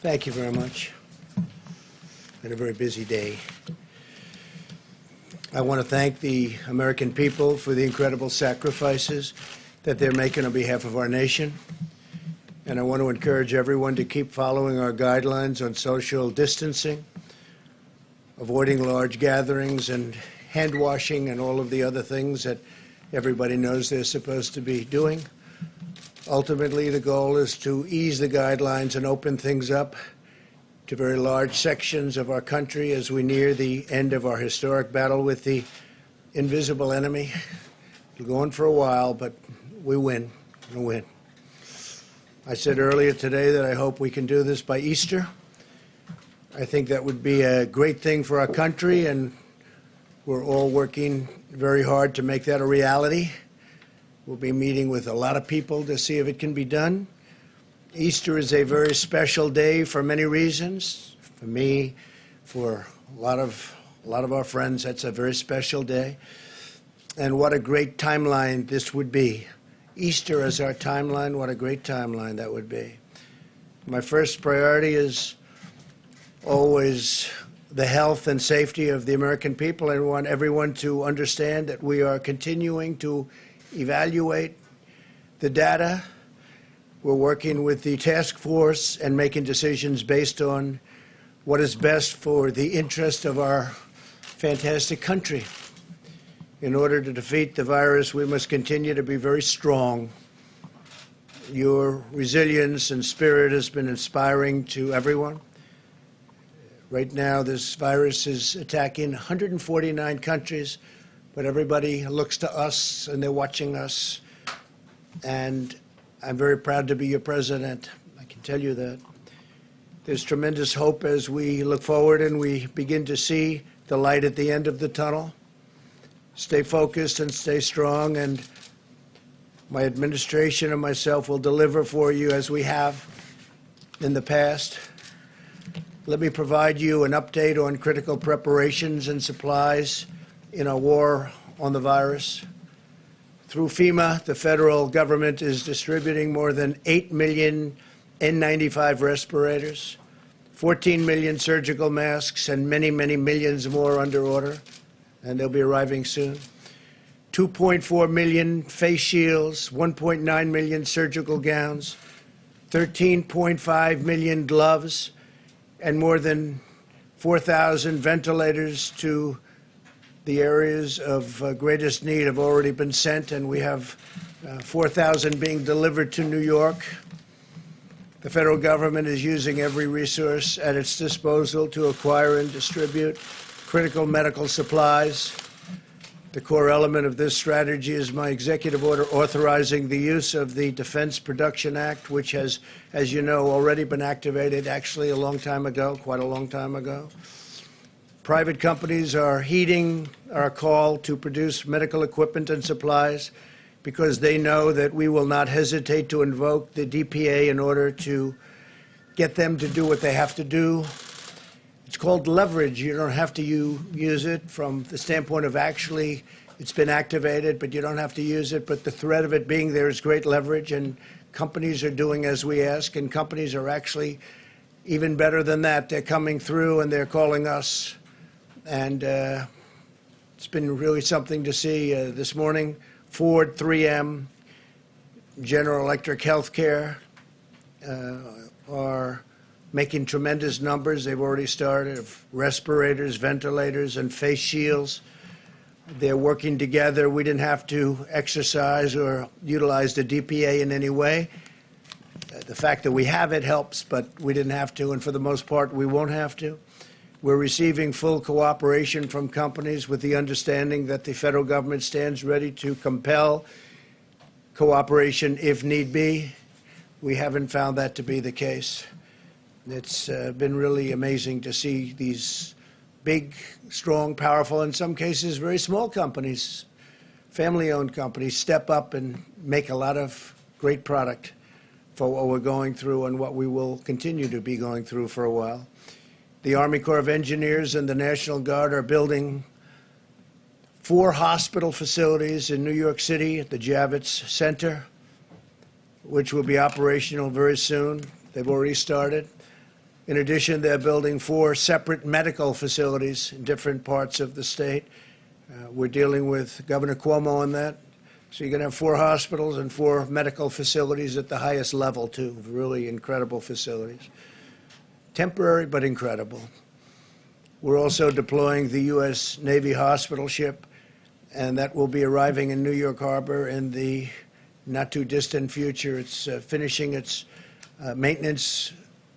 Thank you very much. Been a very busy day. I want to thank the American people for the incredible sacrifices that they're making on behalf of our nation. And I want to encourage everyone to keep following our guidelines on social distancing, avoiding large gatherings and hand washing and all of the other things that everybody knows they're supposed to be doing. Ultimately, the goal is to ease the guidelines and open things up to very large sections of our country as we near the end of our historic battle with the invisible enemy. It'll go on for a while, but we win. We'll win. I said earlier today that I hope we can do this by Easter. I think that would be a great thing for our country, and we're all working very hard to make that a reality. We'll be meeting with a lot of people to see if it can be done. Easter is a very special day for many reasons. For me, for a lot of our friends, that's a very special day. And what a great timeline this would be. Easter as our timeline, what a great timeline that would be. My first priority is always the health and safety of the American people. I want everyone to understand that we are continuing to evaluate the data. We're working with the task force and making decisions based on what is best for the interest of our fantastic country. In order to defeat the virus, we must continue to be very strong. Your resilience and spirit has been inspiring to everyone. Right now, this virus is attacking 149 countries, but everybody looks to us and they're watching us. And I'm very proud to be your president. I can tell you that. There's tremendous hope as we look forward and we begin to see the light at the end of the tunnel. Stay focused and stay strong, and my administration and myself will deliver for you as we have in the past. Let me provide you an update on critical preparations and supplies in our war on the virus. Through FEMA, the federal government is distributing more than 8 million N95 respirators, 14 million surgical masks, and many, many millions more under order, and they'll be arriving soon. 2.4 million face shields, 1.9 million surgical gowns, 13.5 million gloves, and more than 4,000 ventilators to the areas of greatest need have already been sent, and we have 4,000 being delivered to New York. The federal government is using every resource at its disposal to acquire and distribute critical medical supplies. The core element of this strategy is my executive order authorizing the use of the Defense Production Act, which has, as you know, already been activated actually a long time ago, quite a long time ago. Private companies are heeding our call to produce medical equipment and supplies because they know that we will not hesitate to invoke the DPA in order to get them to do what they have to do. It's called leverage. You don't have to use it from the standpoint of actually it's been activated, but you don't have to use it. But the threat of it being there is great leverage, and companies are doing as we ask, and companies are actually even better than that. They're coming through and they're calling us, and it's been really something to see. This morning, Ford, 3M, General Electric Healthcare are making tremendous numbers. They've already started of respirators, ventilators, and face shields. They're working together. We didn't have to exercise or utilize the DPA in any way. The fact that we have it helps, but we didn't have to, and for the most part, we won't have to. We're receiving full cooperation from companies with the understanding that the federal government stands ready to compel cooperation if need be. We haven't found that to be the case. It's been really amazing to see these big, strong, powerful, in some cases very small companies, family-owned companies, step up and make a lot of great product for what we're going through and what we will continue to be going through for a while. The Army Corps of Engineers and the National Guard are building 4 hospital facilities in New York City at the Javits Center, which will be operational very soon. They've already started. In addition, they're building 4 separate medical facilities in different parts of the state. We're dealing with Governor Cuomo on that. So you're going to have 4 hospitals and 4 medical facilities at the highest level, too. Really incredible facilities. Temporary, but incredible. We're also deploying the U.S. Navy hospital ship, and that will be arriving in New York Harbor in the not-too-distant future. It's finishing its maintenance.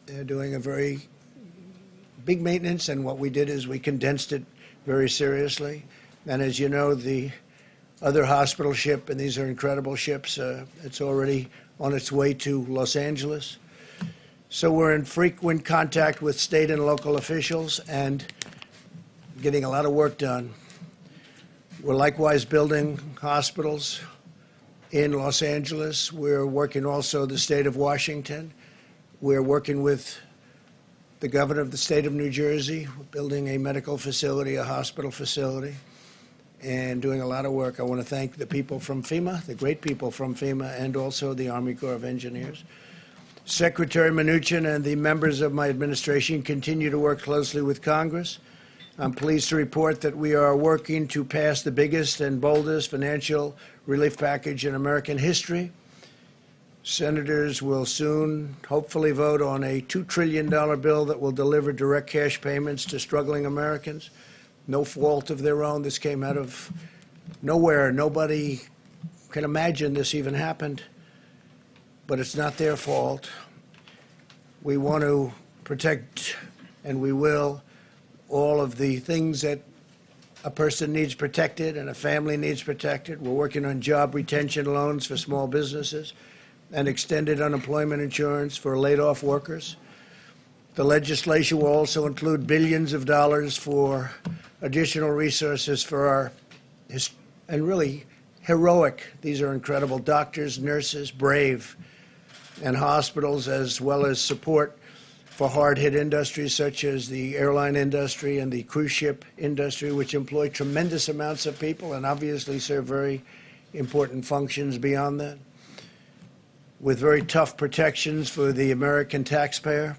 They're doing a very big maintenance, and what we did is we condensed it very seriously. And as you know, the other hospital ship, and these are incredible ships, it's already on its way to Los Angeles. So we're in frequent contact with state and local officials and getting a lot of work done. We're likewise building hospitals in Los Angeles. We're working also the state of Washington. We're working with the governor of the state of New Jersey. We're building a medical facility, a hospital facility, and doing a lot of work. I want to thank the people from FEMA, the great people from FEMA, and also the Army Corps of Engineers. Secretary Mnuchin and the members of my administration continue to work closely with Congress. I'm pleased to report that we are working to pass the biggest and boldest financial relief package in American history. Senators will soon hopefully vote on a $2 trillion bill that will deliver direct cash payments to struggling Americans. No fault of their own. This came out of nowhere. Nobody can imagine this even happened, but it's not their fault. We want to protect, and we will, all of the things that a person needs protected and a family needs protected. We're working on job retention loans for small businesses and extended unemployment insurance for laid-off workers. The legislation will also include billions of dollars for additional resources for our, and really heroic, these are incredible doctors, nurses, brave, and hospitals, as well as support for hard-hit industries such as the airline industry and the cruise ship industry, which employ tremendous amounts of people and obviously serve very important functions beyond that, with very tough protections for the American taxpayer.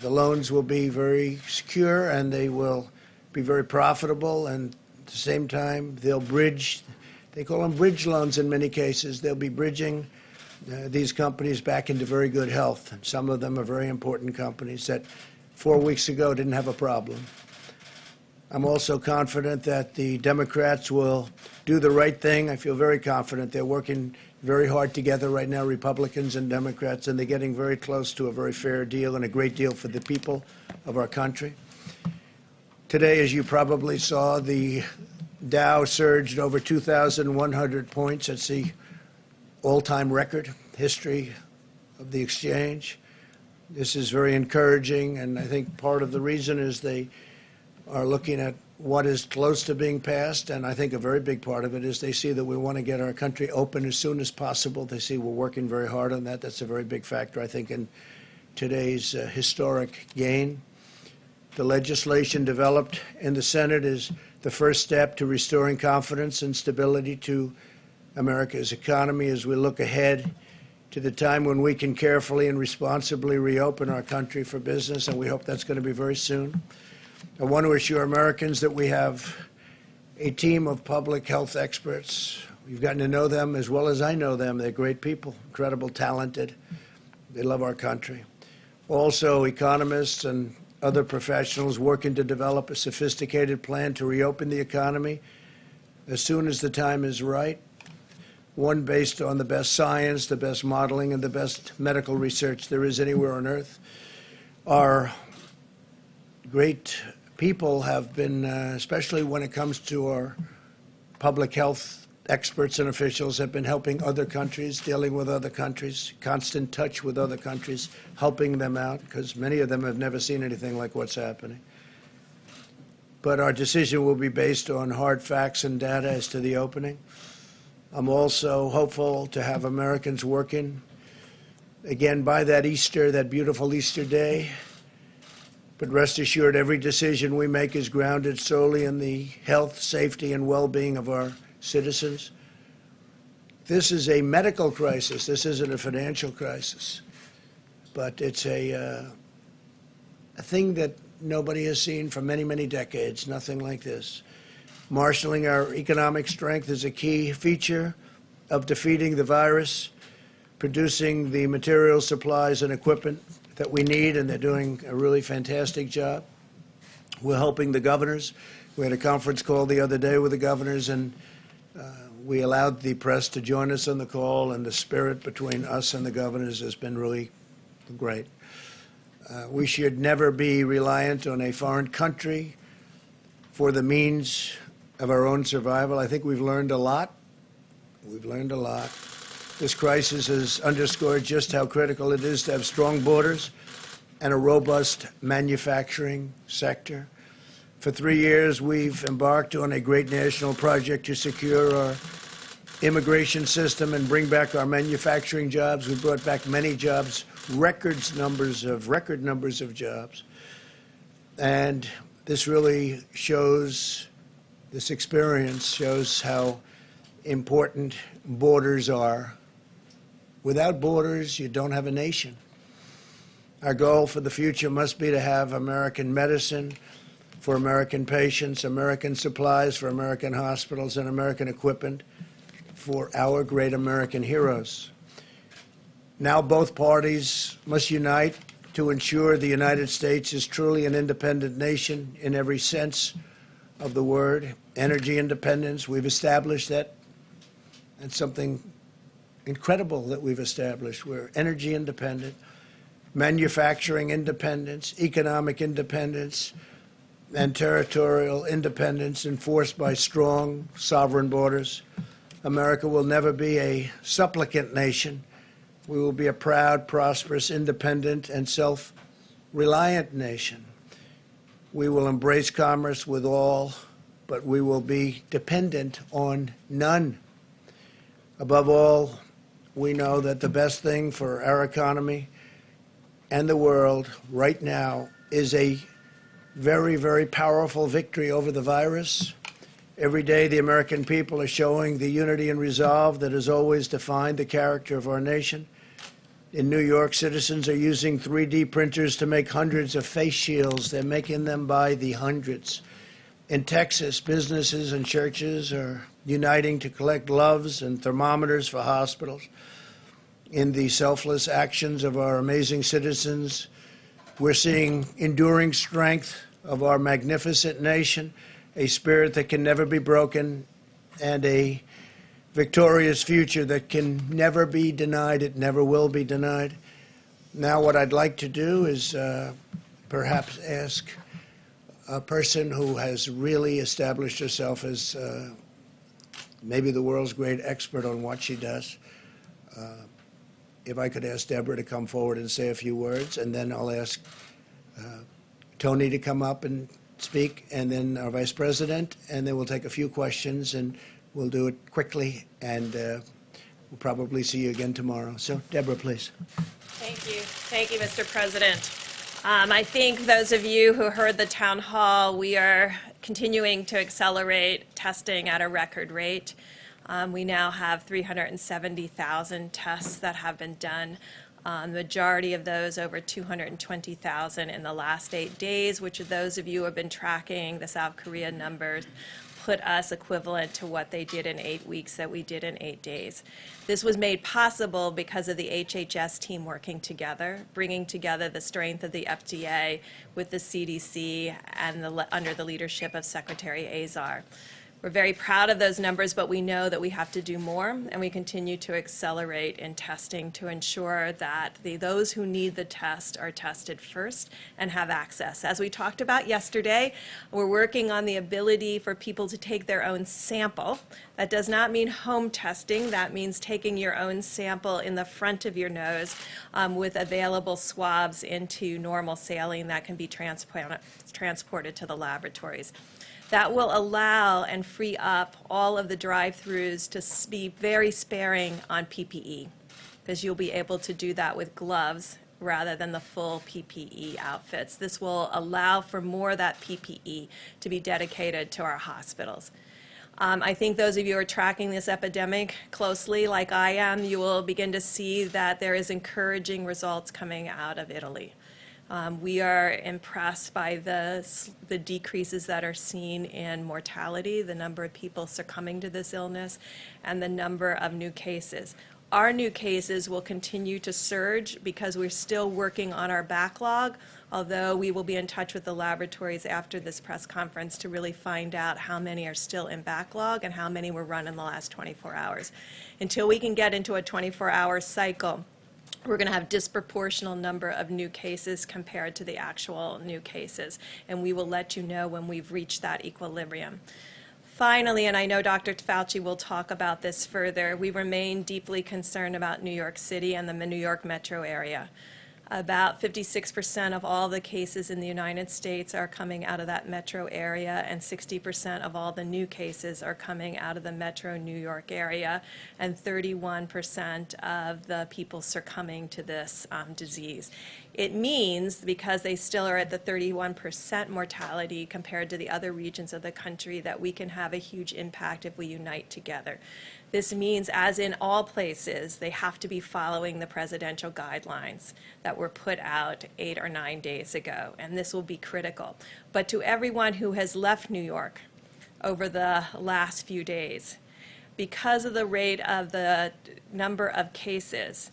The loans will be very secure and they will be very profitable, and at the same time they'll bridge, they call them bridge loans in many cases. They'll be bridging these companies back into very good health. And some of them are very important companies that 4 weeks ago didn't have a problem. I'm also confident that the Democrats will do the right thing. I feel very confident. They're working very hard together right now, Republicans and Democrats, and they're getting very close to a very fair deal and a great deal for the people of our country. Today, as you probably saw, the Dow surged over 2,100 points. That's the all-time record history of the exchange. This is very encouraging, and I think part of the reason is they are looking at what is close to being passed, and I think a very big part of it is they see that we want to get our country open as soon as possible. They see we're working very hard on that. That's a very big factor, I think, in today's historic gain. The legislation developed in the Senate is the first step to restoring confidence and stability to America's economy as we look ahead to the time when we can carefully and responsibly reopen our country for business, and we hope that's going to be very soon. I want to assure Americans that we have a team of public health experts. We've gotten to know them as well as I know them. They're great people, incredible, talented. They love our country. Also, economists and other professionals working to develop a sophisticated plan to reopen the economy as soon as the time is right. One based on the best science, the best modeling, and the best medical research there is anywhere on earth. Our great people have been, especially when it comes to our public health experts and officials, have been helping other countries, dealing with other countries, constant touch with other countries, helping them out, because many of them have never seen anything like what's happening. But our decision will be based on hard facts and data as to the opening. I'm also hopeful to have Americans working again by that Easter, that beautiful Easter day. But rest assured, every decision we make is grounded solely in the health, safety, and well-being of our citizens. This is a medical crisis. This isn't a financial crisis. but it's a thing that nobody has seen for many, many decades, nothing like this. Marshaling our economic strength is a key feature of defeating the virus, producing the materials, supplies, and equipment that we need, and they're doing a really fantastic job. We're helping the governors. We had a conference call the other day with the governors, and we allowed the press to join us on the call, and the spirit between us and the governors has been really great. We should never be reliant on a foreign country for the means of our own survival. I think we've learned a lot. We've learned a lot. This crisis has underscored just how critical it is to have strong borders and a robust manufacturing sector. For 3 years, we've embarked on a great national project to secure our immigration system and bring back our manufacturing jobs. We brought back many jobs, record numbers of jobs. And this really shows, this experience shows how important borders are. Without borders, you don't have a nation. Our goal for the future must be to have American medicine for American patients, American supplies for American hospitals, and American equipment for our great American heroes. Now both parties must unite to ensure the United States is truly an independent nation in every sense of the word. Energy independence, we've established that. That's something incredible that we've established. We're energy independent, manufacturing independence, economic independence, and territorial independence enforced by strong sovereign borders. America will never be a supplicant nation. We will be a proud, prosperous, independent, and self-reliant nation. We will embrace commerce with all, but we will be dependent on none. Above all, we know that the best thing for our economy and the world right now is a very, very powerful victory over the virus. Every day, the American people are showing the unity and resolve that has always defined the character of our nation. In New York, citizens are using 3D printers to make hundreds of face shields. They're making them by the hundreds. In Texas, businesses and churches are uniting to collect gloves and thermometers for hospitals. In the selfless actions of our amazing citizens, we're seeing enduring strength of our magnificent nation, a spirit that can never be broken, and a victorious future that can never be denied. It never will be denied. Now what I'd like to do is perhaps ask a person who has really established herself as maybe the world's great expert on what she does. If I could ask Deborah to come forward and say a few words, and then I'll ask Tony to come up and speak, and then our Vice President, and then we'll take a few questions, and we'll do it quickly, and we'll probably see you again tomorrow. So, Deborah, please. Thank you. Thank you, Mr. President. I think those of you who heard the town hall, we are continuing to accelerate testing at a record rate. We now have 370,000 tests that have been done. The majority of those, over 220,000 in the last 8 days, which those of you who have been tracking the South Korea numbers put us equivalent to what they did in 8 weeks that we did in 8 days. This was made possible because of the HHS team working together, bringing together the strength of the FDA with the CDC and under the leadership of Secretary Azar. We're very proud of those numbers, but we know that we have to do more, and we continue to accelerate in testing to ensure that those who need the test are tested first and have access. As we talked about yesterday, we're working on the ability for people to take their own sample. That does not mean home testing. That means taking your own sample in the front of your nose with available swabs into normal saline that can be transported to the laboratories. That will allow and free up all of the drive-thrus to be very sparing on PPE, because you'll be able to do that with gloves rather than the full PPE outfits. This will allow for more of that PPE to be dedicated to our hospitals. I think those of you who are tracking this epidemic closely, like I am, you will begin to see that there is encouraging results coming out of Italy. We are impressed by the decreases that are seen in mortality, the number of people succumbing to this illness, and the number of new cases. Our new cases will continue to surge because we're still working on our backlog, although we will be in touch with the laboratories after this press conference to really find out how many are still in backlog and how many were run in the last 24 hours. Until we can get into a 24-hour cycle, we're going to have disproportional number of new cases compared to the actual new cases, and we will let you know when we've reached that equilibrium. Finally, and I know Dr. Fauci will talk about this further, we remain deeply concerned about New York City and the New York metro area. About 56% of all the cases in the United States are coming out of that metro area, and 60% of all the new cases are coming out of the metro New York area, and 31% of the people succumbing to this disease. It means, because they still are at the 31% mortality compared to the other regions of the country, that we can have a huge impact if we unite together. This means, as in all places, they have to be following the presidential guidelines that were put out 8 or 9 days ago, and this will be critical. But to everyone who has left New York over the last few days, because of the rate of the number of cases,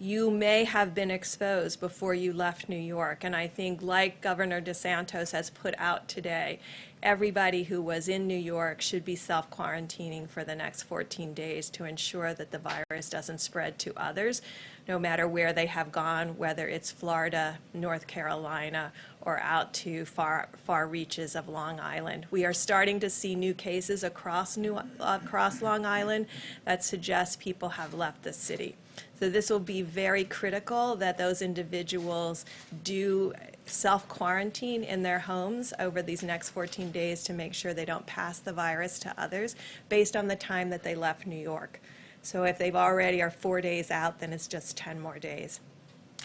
you may have been exposed before you left New York. And I think, like Governor DeSantis has put out today, everybody who was in New York should be self-quarantining for the next 14 days to ensure that the virus doesn't spread to others, no matter where they have gone, whether it's Florida, North Carolina, or out to far reaches of Long Island. We are starting to see new cases across Long Island that suggest people have left the city. So this will be very critical that those individuals do self-quarantine in their homes over these next 14 days to make sure they don't pass the virus to others based on the time that they left New York. So if they've already are 4 days out, then it's just 10 more days.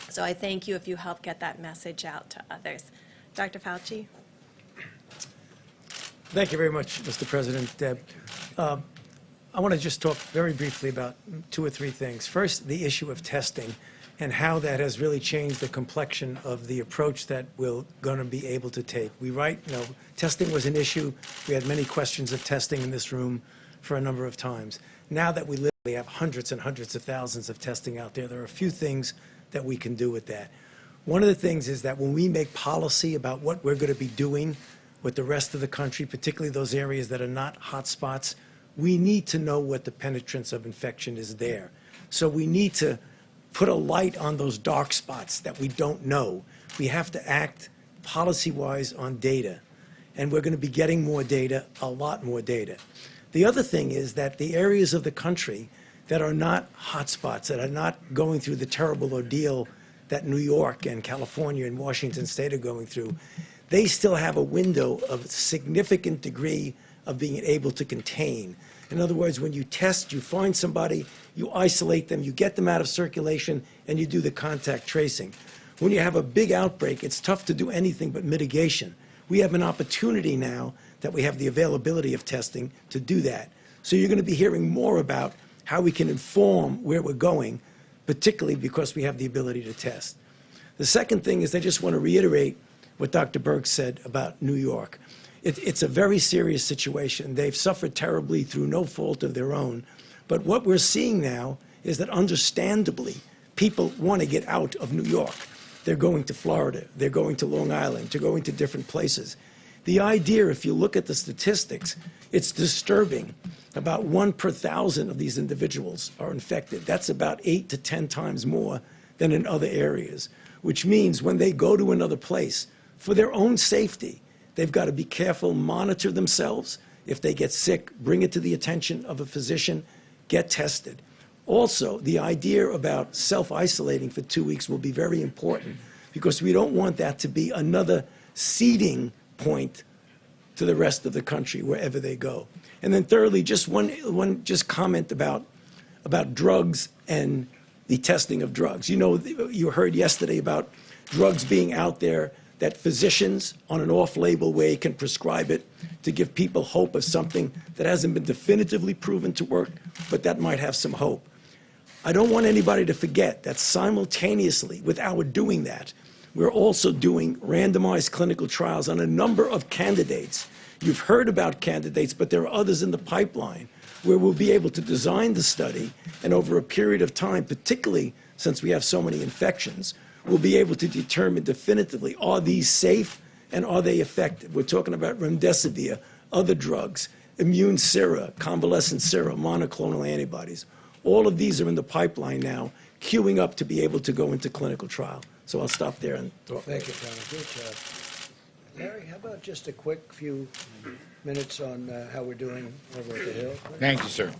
So I thank you if you help get that message out to others. Dr. Fauci? Thank you very much, Mr. President. Deb. I want to just talk very briefly about 2 or 3 things. First, the issue of testing and how that has really changed the complexion of the approach that we're going to be able to take. Testing was an issue. We had many questions of testing in this room for a number of times. Now that we literally have hundreds and hundreds of thousands of testing out there, there are a few things that we can do with that. One of the things is that when we make policy about what we're going to be doing with the rest of the country, particularly those areas that are not hot spots, we need to know what the penetrance of infection is there. So we need to put a light on those dark spots that we don't know. We have to act policy-wise on data, and we're going to be getting more data, a lot more data. The other thing is that the areas of the country that are not hot spots, that are not going through the terrible ordeal that New York and California and Washington State are going through, they still have a window of a significant degree of being able to contain. In other words, when you test, you find somebody, you isolate them, you get them out of circulation, and you do the contact tracing. When you have a big outbreak, it's tough to do anything but mitigation. We have an opportunity now that we have the availability of testing to do that. So you're going to be hearing more about how we can inform where we're going, particularly because we have the ability to test. The second thing is I just want to reiterate what Dr. Birx said about New York. It's a very serious situation. They've suffered terribly through no fault of their own. But what we're seeing now is that, understandably, people want to get out of New York. They're going to Florida. They're going to Long Island. They're going to different places. The idea, if you look at the statistics, it's disturbing. About 1 per 1,000 of these individuals are infected. That's about 8 to 10 times more than in other areas, which means when they go to another place, for their own safety, they've got to be careful, monitor themselves. If they get sick, bring it to the attention of a physician, get tested. Also, the idea about self-isolating for 2 weeks will be very important because we don't want that to be another seeding point to the rest of the country wherever they go. And then thirdly, just one comment about drugs and the testing of drugs. You know, you heard yesterday about drugs being out there that physicians, on an off-label way, can prescribe it to give people hope of something that hasn't been definitively proven to work, but that might have some hope. I don't want anybody to forget that simultaneously with our doing that, we're also doing randomized clinical trials on a number of candidates. You've heard about candidates, but there are others in the pipeline where we'll be able to design the study, and over a period of time, particularly since we have so many infections, we'll be able to determine definitively, are these safe and are they effective? We're talking about remdesivir, other drugs, immune sera, convalescent sera, monoclonal antibodies. All of these are in the pipeline now, queuing up to be able to go into clinical trial. So I'll stop there and talk. Thank you, Tony. Good job. Larry, how about just a quick few minutes on how we're doing over at the Hill? Thank you, sir.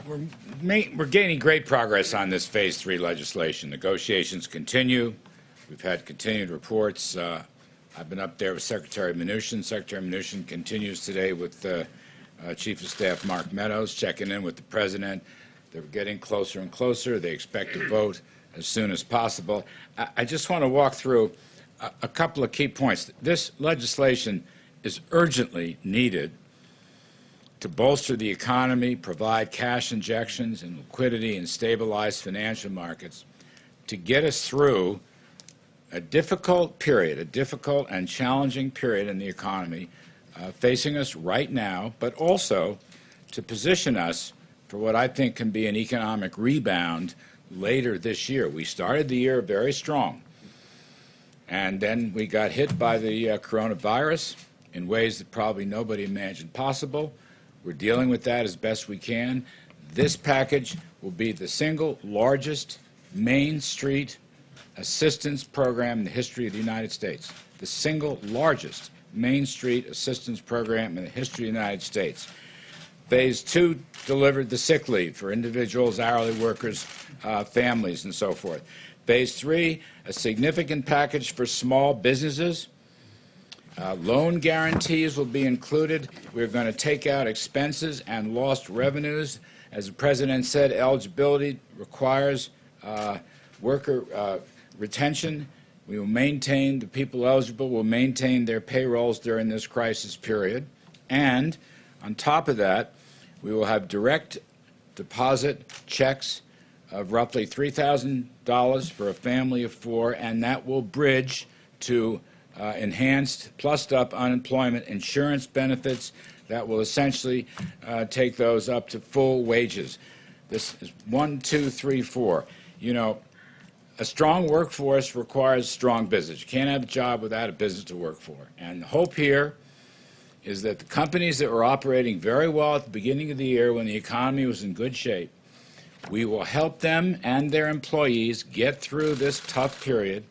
We're gaining great progress on this Phase 3 legislation. Negotiations continue. We've had continued reports. I've been up there with Secretary Mnuchin. Secretary Mnuchin continues today with Chief of Staff Mark Meadows, checking in with the President. They're getting closer and closer. They expect to vote as soon as possible. I just want to walk through a couple of key points. This legislation is urgently needed to bolster the economy, provide cash injections and liquidity, and stabilize financial markets to get us through a difficult period, a difficult and challenging period in the economy facing us right now, but also to position us for what I think can be an economic rebound later this year. We started the year very strong, and then we got hit by the coronavirus in ways that probably nobody imagined possible. We're dealing with that as best we can. This package will be the single largest Main Street assistance program in the history of the United States. The single largest Main Street assistance program in the history of the United States. Phase 2 delivered the sick leave for individuals, hourly workers, families, and so forth. Phase 3, a significant package for small businesses. Loan guarantees will be included. We're going to take out expenses and lost revenues. As the President said, eligibility requires worker retention. We will maintain, the people eligible will maintain their payrolls during this crisis period. And on top of that, we will have direct deposit checks of roughly $3,000 for a family of 4, and that will bridge to enhanced, plussed-up unemployment insurance benefits that will essentially take those up to full wages. This is 1, 2, 3, 4. You know, a strong workforce requires strong business. You can't have a job without a business to work for. And the hope here is that the companies that were operating very well at the beginning of the year when the economy was in good shape, we will help them and their employees get through this tough period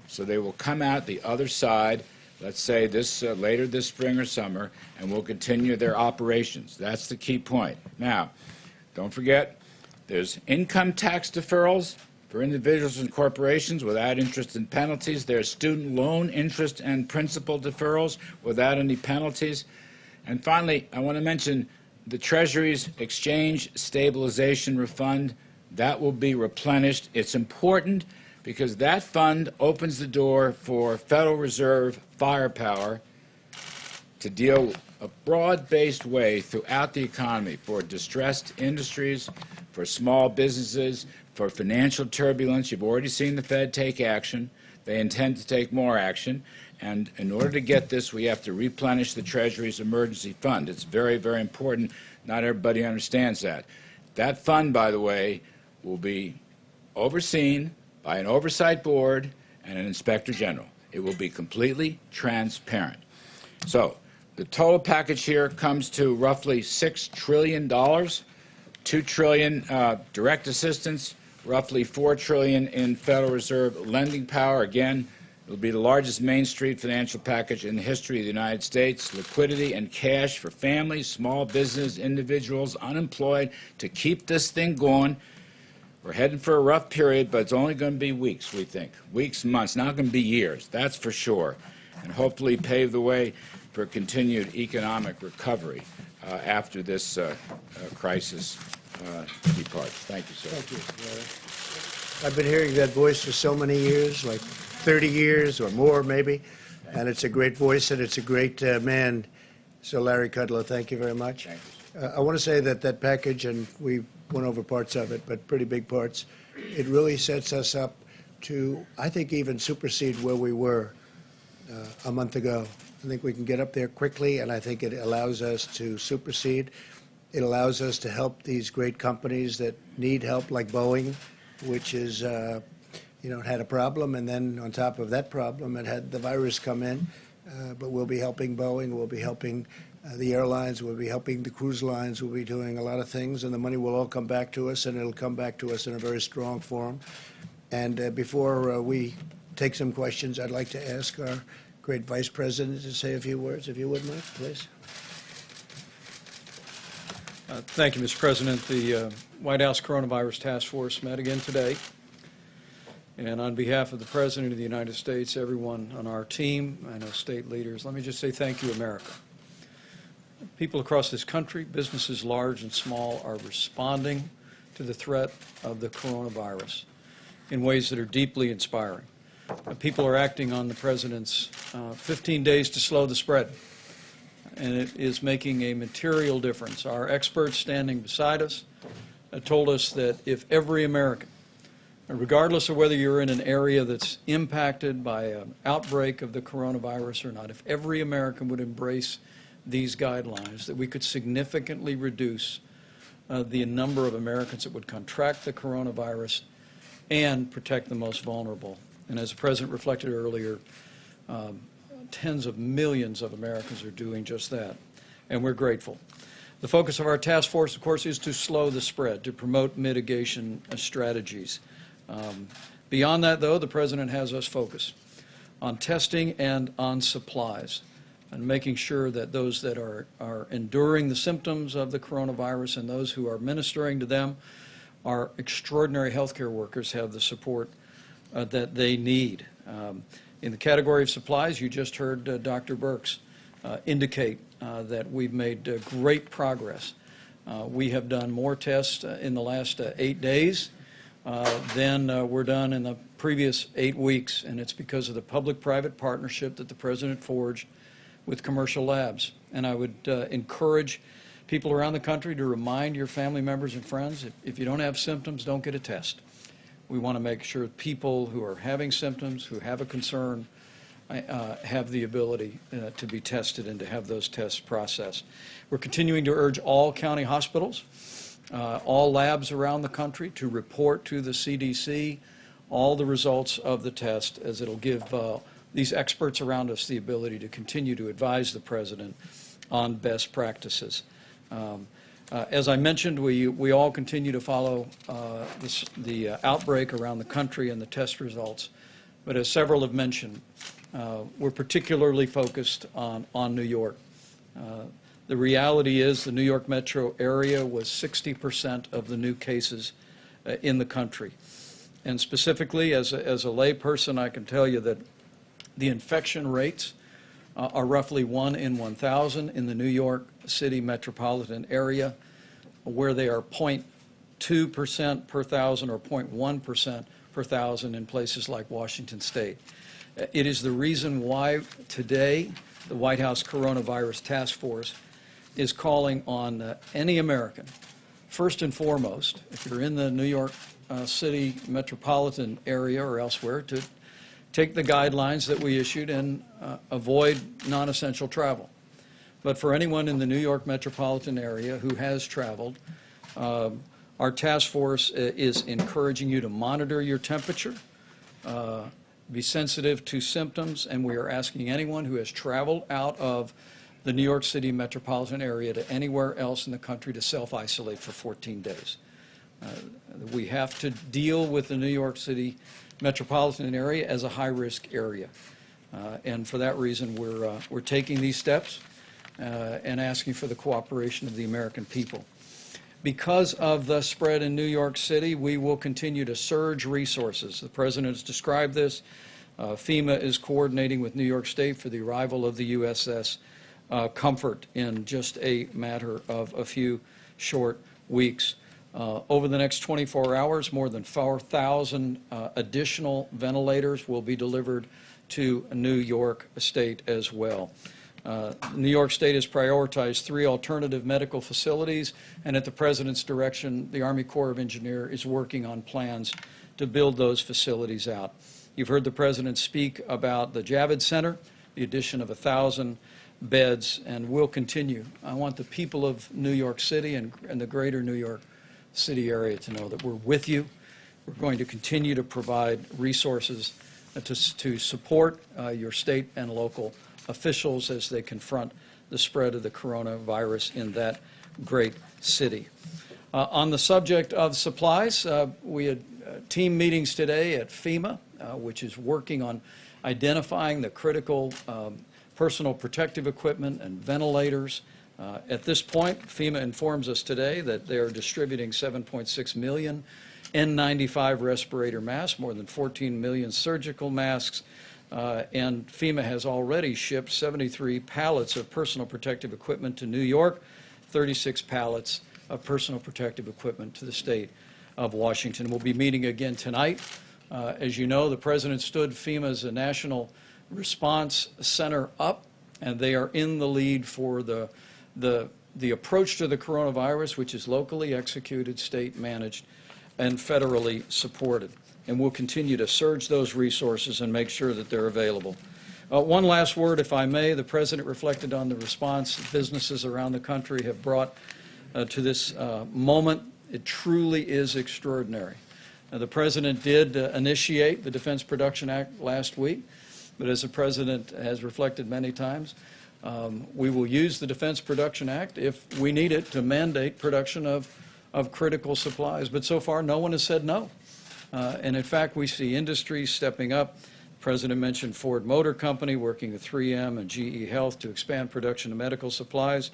so they will come out the other side, let's say this later this spring or summer, and will continue their operations. That's the key point. Now, don't forget, there's income tax deferrals for individuals and corporations without interest and penalties. There's student loan interest and principal deferrals without any penalties. And finally, I want to mention the Treasury's Exchange Stabilization Fund. That will be replenished. It's important because that fund opens the door for Federal Reserve firepower to deal a broad-based way throughout the economy for distressed industries, for small businesses, for financial turbulence. You've already seen the Fed take action. They intend to take more action. And in order to get this, we have to replenish the Treasury's emergency fund. It's very, very important. Not everybody understands that. That fund, by the way, will be overseen by an oversight board and an inspector general. It will be completely transparent. So the total package here comes to roughly $6 trillion, $2 trillion direct assistance, roughly $4 trillion in Federal Reserve lending power. Again, it will be the largest Main Street financial package in the history of the United States. Liquidity and cash for families, small business, individuals, unemployed, to keep this thing going. We're heading for a rough period, but it's only going to be weeks, we think. Weeks, months, not going to be years, that's for sure. And hopefully pave the way for continued economic recovery after this crisis departs. Thank you, sir. Thank you, Larry. I've been hearing that voice for so many years, like 30 years or more maybe, and it's a great voice and it's a great man. So Larry Kudlow, thank you very much. I want to say that that package, and we went over parts of it, but pretty big parts, it really sets us up to, I think, even supersede where we were a month ago. I think we can get up there quickly, and I think it allows us to supersede. It allows us to help these great companies that need help, like Boeing, which is, it had a problem, and then on top of that problem, it had the virus come in. But we'll be helping Boeing, we'll be helping the airlines, we'll be helping the cruise lines, we'll be doing a lot of things, and the money will all come back to us, and it'll come back to us in a very strong form. And before we take some questions, I'd like to ask our great Vice President to say a few words, if you would, Mike, please. Thank you, Mr. President. The White House Coronavirus Task Force met again today. And on behalf of the President of the United States, everyone on our team, I know state leaders, let me just say thank you, America. People across this country, businesses large and small, are responding to the threat of the coronavirus in ways that are deeply inspiring. People are acting on the President's 15 days to slow the spread, and it is making a material difference. Our experts standing beside us told us that if every American, regardless of whether you're in an area that's impacted by an outbreak of the coronavirus or not, if every American would embrace these guidelines, that we could significantly reduce the number of Americans that would contract the coronavirus and protect the most vulnerable. And as the President reflected earlier, tens of millions of Americans are doing just that, and we're grateful. The focus of our task force, of course, is to slow the spread, to promote mitigation strategies. Beyond that, though, the President has us focused on testing and on supplies and making sure that those that are enduring the symptoms of the coronavirus and those who are ministering to them, our extraordinary healthcare workers, have the support that they need. In the category of supplies, you just heard Dr. Birx indicate that we've made great progress. We have done more tests in the last 8 days than were done in the previous 8 weeks, and it's because of the public-private partnership that the President forged with commercial labs. And I would encourage people around the country to remind your family members and friends, if you don't have symptoms, don't get a test. We want to make sure people who are having symptoms, who have a concern, have the ability to be tested and to have those tests processed. We're continuing to urge all county hospitals, all labs around the country to report to the CDC all the results of the test, as it'll give these experts around us the ability to continue to advise the President on best practices. As I mentioned, we all continue to follow the outbreak around the country and the test results. But as several have mentioned, we're particularly focused on New York. The reality is the New York metro area was 60% of the new cases in the country. And specifically, as a layperson, I can tell you that the infection rates are roughly 1 in 1,000 in the New York City metropolitan area, where they are 0.2% per thousand or 0.1% per thousand in places like Washington State. It is the reason why today the White House Coronavirus Task Force is calling on any American, first and foremost, if you're in the New York City metropolitan area or elsewhere, to take the guidelines that we issued and avoid non-essential travel. But for anyone in the New York metropolitan area who has traveled, our task force is encouraging you to monitor your temperature, be sensitive to symptoms, and we are asking anyone who has traveled out of the New York City metropolitan area to anywhere else in the country to self-isolate for 14 days. We have to deal with the New York City metropolitan area as a high-risk area. And for that reason, we're taking these steps and asking for the cooperation of the American people. Because of the spread in New York City, we will continue to surge resources. The President has described this. FEMA is coordinating with New York State for the arrival of the USS Comfort in just a matter of a few short weeks. Over the next 24 hours, more than 4,000 additional ventilators will be delivered to New York State as well. New York State has prioritized 3 alternative medical facilities, and at the President's direction, the Army Corps of Engineers is working on plans to build those facilities out. You've heard the President speak about the Javits Center, the addition of 1,000 beds, and we'll continue. I want the people of New York City and the greater New York City area to know that we're with you. We're going to continue to provide resources to support your state and local officials as they confront the spread of the coronavirus in that great city. On the subject of supplies, we had team meetings today at FEMA, which is working on identifying the critical personal protective equipment and ventilators. At this point, FEMA informs us today that they are distributing 7.6 million N95 respirator masks, more than 14 million surgical masks, and FEMA has already shipped 73 pallets of personal protective equipment to New York, 36 pallets of personal protective equipment to the state of Washington. We'll be meeting again tonight. As you know, the President stood FEMA's National Response Center up, and they are in the lead for the approach to the coronavirus, which is locally executed, state managed, and federally supported. And we'll continue to surge those resources and make sure that they're available. One last word, if I may. The President reflected on the response businesses around the country have brought to this moment. It truly is extraordinary. The President did initiate the Defense Production Act last week, but as the President has reflected many times, we will use the Defense Production Act if we need it to mandate production of critical supplies. But so far, no one has said no. And in fact, we see industries stepping up. The President mentioned Ford Motor Company working with 3M and GE Health to expand production of medical supplies.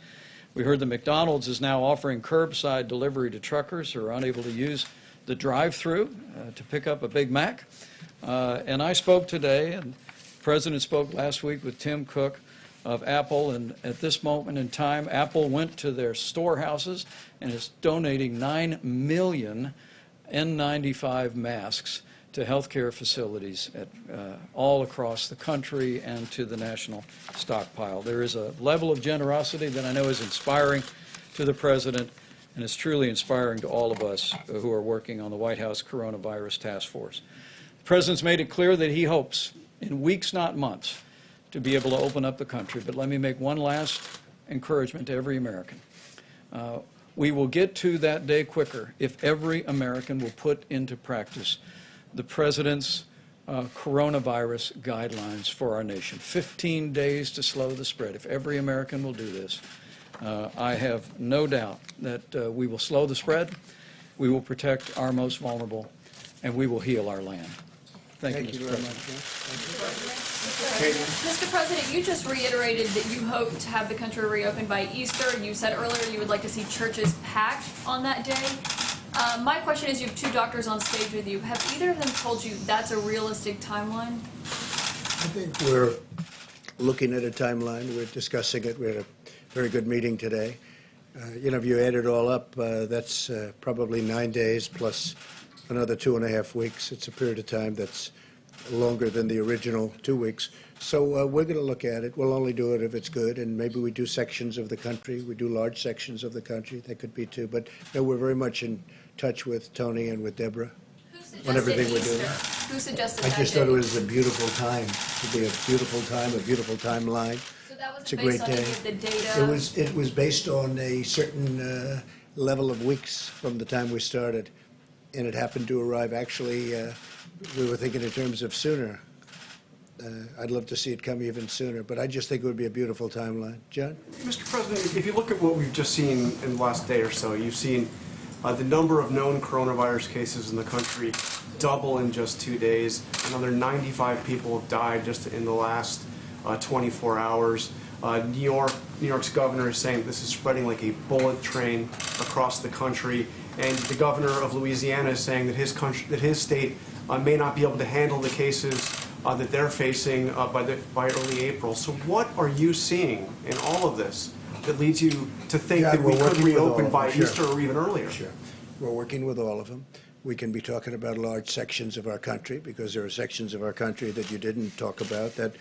We heard that McDonald's is now offering curbside delivery to truckers who are unable to use the drive-through to pick up a Big Mac. And I spoke today, and the President spoke last week with Tim Cook of Apple, and at this moment in time, Apple went to their storehouses and is donating 9 million N95 masks to healthcare facilities all across the country and to the national stockpile. There is a level of generosity that I know is inspiring to the President, and it's truly inspiring to all of us who are working on the White House Coronavirus Task Force. The President's made it clear that he hopes, in weeks, not months, to be able to open up the country. But let me make one last encouragement to every American. We will get to that day quicker if every American will put into practice the President's coronavirus guidelines for our nation. 15 days to slow the spread. If every American will do this, I have no doubt that we will slow the spread, we will protect our most vulnerable, and we will heal our land. Thank you, Mr. very President. Mr. President, you just reiterated that you hope to have the country reopened by Easter. You said earlier you would like to see churches packed on that day. My question is, you have 2 doctors on stage with you. Have either of them told you that's a realistic timeline? I think we're looking at a timeline. We're discussing it. We had a very good meeting today. If you add it all up, that's probably 9 days plus another 2.5 weeks. It's a period of time that's longer than the original 2 weeks. So we're going to look at it. We'll only do it if it's good, and maybe we do sections of the country. We do large sections of the country. That could be 2. But we're very much in touch with Tony and with Deborah on everything we're doing. Who suggested I that just date? thought it was a beautiful time. To be a beautiful time, a beautiful timeline. So that was It's a based great on day. any of the data? It was based on a certain level of weeks from the time we started, and it happened to arrive. Actually, we were thinking in terms of sooner. I'd love to see it come even sooner, but I just think it would be a beautiful timeline. John? Mr. President, if you look at what we've just seen in the last day or so, you've seen the number of known coronavirus cases in the country double in just 2 days. Another 95 people have died just in the last 24 hours. New York's governor is saying this is spreading like a bullet train across the country, and the governor of Louisiana is saying that his state may not be able to handle the cases that they're facing by early April. So what are you seeing in all of this that leads you to think Yeah, that we we're could working with all reopen of by them, sure. Easter or even earlier? Sure. We're working with all of them. We can be talking about large sections of our country because there are sections of our country that you didn't talk about that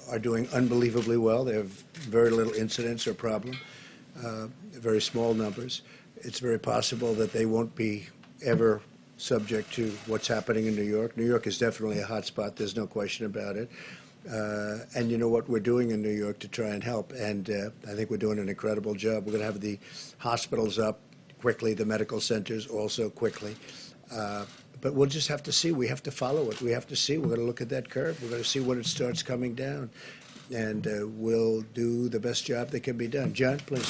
are doing unbelievably well. They have very little incidence or problem, very small numbers. It's very possible that they won't be ever subject to what's happening in New York. New York is definitely a hot spot. There's no question about it. And you know what we're doing in New York to try and help. And I think we're doing an incredible job. We're going to have the hospitals up quickly, the medical centers also quickly. But we'll just have to see. We have to follow it. We have to see. We're going to look at that curve. We're going to see when it starts coming down. And we'll do the best job that can be done. John, please.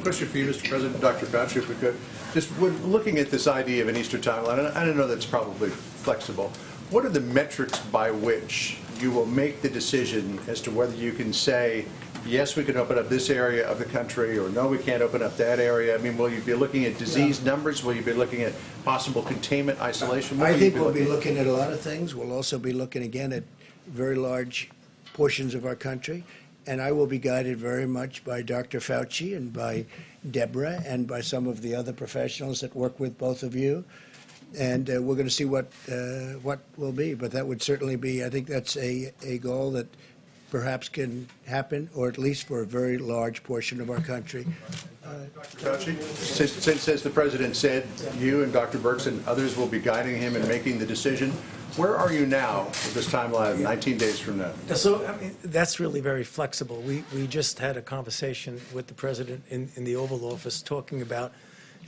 Question for you, Mr. President, Dr. Fauci, if we could. Just looking at this idea of an Easter timeline, I don't know that's probably flexible. What are the metrics by which you will make the decision as to whether you can say, yes, we can open up this area of the country, or no, we can't open up that area? I mean, will you be looking at disease numbers? Will you be looking at possible containment, isolation? I think we'll be looking at a lot of things. We'll also be looking again at very large portions of our country. And I will be guided very much by Dr. Fauci and by Deborah and by some of the other professionals that work with both of you. And we're going to see what will be. But that would certainly be, I think that's a goal that perhaps can happen, or at least for a very large portion of our country. Fauci, since, as the President said, you and Dr. Birx and others will be guiding him in making the decision, where are you now with this timeline of 19 days from now? So, I mean, that's really very flexible. We just had a conversation with the president in the Oval Office talking about,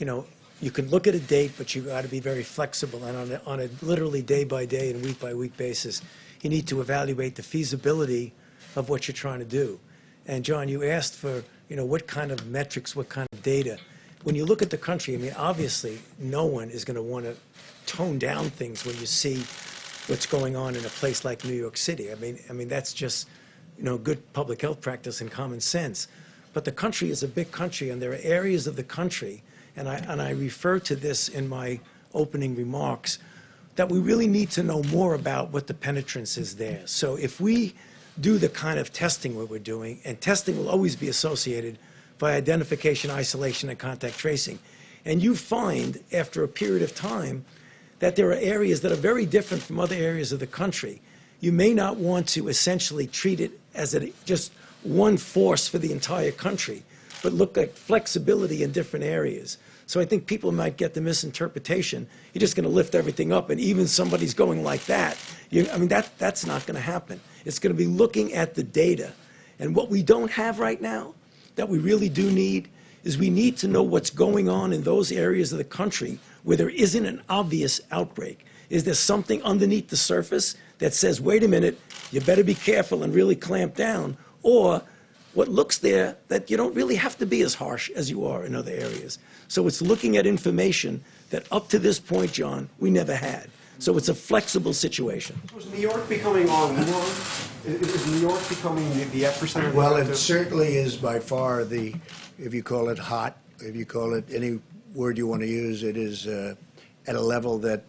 you can look at a date, but you got to be very flexible. And on a literally day-by-day and week-by-week basis, you need to evaluate the feasibility of what you're trying to do. And, John, you asked for, what kind of metrics, what kind of data. When you look at the country, I mean, obviously, no one is going to want to tone down things when you see what's going on in a place like New York City. I mean that's just, good public health practice and common sense. But the country is a big country, and there are areas of the country, and I refer to this in my opening remarks, that we really need to know more about what the penetrance is there. So if we do the kind of testing what we're doing, and testing will always be associated by identification, isolation, and contact tracing, and you find after a period of time that there are areas that are very different from other areas of the country, you may not want to essentially treat it as just one force for the entire country, but look at flexibility in different areas. So I think people might get the misinterpretation, you're just going to lift everything up, and even somebody's going like that. That's not going to happen. It's going to be looking at the data. And what we don't have right now, that we really do need, is we need to know what's going on in those areas of the country where there isn't an obvious outbreak. Is there something underneath the surface that says, wait a minute, you better be careful and really clamp down? Or what looks there that you don't really have to be as harsh as you are in other areas. So it's looking at information that up to this point, John, we never had. So it's a flexible situation. Was New York becoming more? Is New York becoming the epicenter? Well, it certainly is by far if you call it hot, if you call it any word you want to use, it is at a level that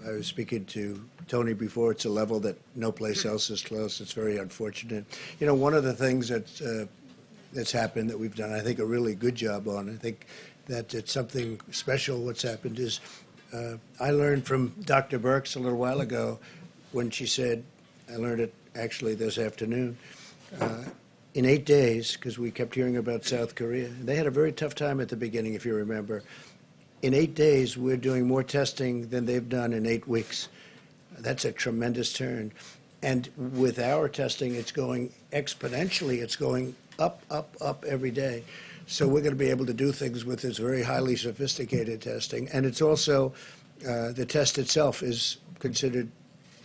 I was speaking to Tony before. It's a level that no place else is close. It's very unfortunate. One of the things that's happened that we've done, I think, a really good job on. I think that it's something special. What's happened is I learned from Dr. Birx a little while ago when she said, I learned it actually this afternoon. In 8 days, because we kept hearing about South Korea, they had a very tough time at the beginning, if you remember. In 8 days, we're doing more testing than they've done in 8 weeks. That's a tremendous turn. And with our testing, it's going exponentially. It's going up, up, up every day. So we're going to be able to do things with this very highly sophisticated testing. And it's also, the test itself is considered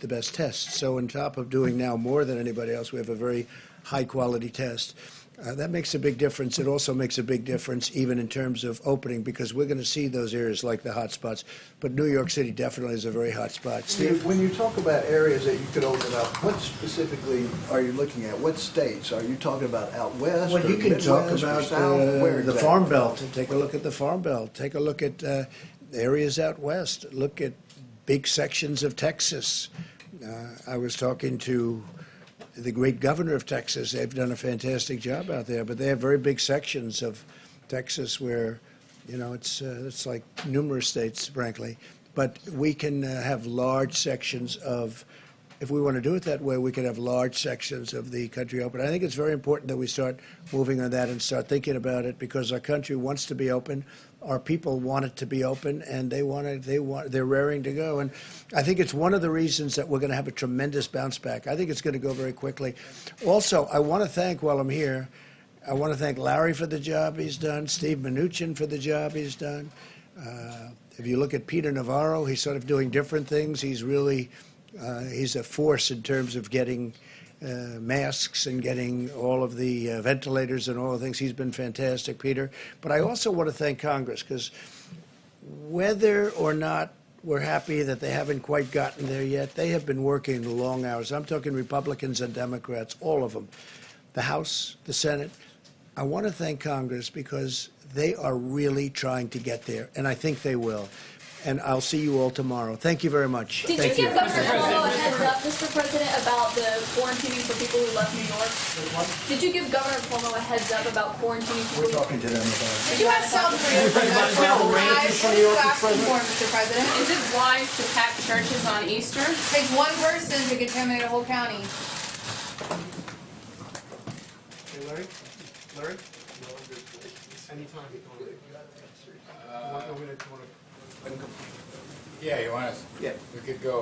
the best test. So on top of doing now more than anybody else, we have a very high-quality test. That makes a big difference. It also makes a big difference even in terms of opening, because we're going to see those areas like the hot spots. But New York City definitely is a very hot spot. Steve? When you talk about areas that you could open up, what specifically are you looking at? What states? Are you talking about out west? Well, you can talk about the Farm Belt. Take a look at the Farm Belt. Take a look at areas out west. Look at big sections of Texas. I was talking to the great governor of Texas. They've done a fantastic job out there, but they have very big sections of Texas where You know, it's like numerous states, frankly. But we can have large sections of, if we want to do it that way, we can have large sections of the country open. I think it's very important that we start moving on that and start thinking about it, because our country wants to be open. Our people want it to be open, and they're raring to go. And I think it's one of the reasons that we're going to have a tremendous bounce back. I think it's going to go very quickly. Also, I want to thank, while I'm here, I want to thank Larry for the job he's done, Steve Mnuchin for the job he's done. If you look at Peter Navarro, he's sort of doing different things. He's really, he's a force in terms of getting masks and getting all of the ventilators and all the things. He's been fantastic, Peter. But I also want to thank Congress, because whether or not we're happy that they haven't quite gotten there yet, they have been working long hours. I'm talking Republicans and Democrats, all of them, the House, the Senate. I want to thank Congress because they are really trying to get there, and I think they will. And I'll see you all tomorrow. Thank you very much. Did Thank you you. give Governor Cuomo a heads up, Mr. President, about the quarantining for people who left New York? Did you give Governor Cuomo a heads up about quarantining people? We're talking to them about it. Did you have South Korea for that? What are you asking for, Mr. President? Is it wise to pack churches on Easter? It takes one person to contaminate a whole county. Hey, Larry? Larry? Anytime. Yeah, you want us? Yeah. We could go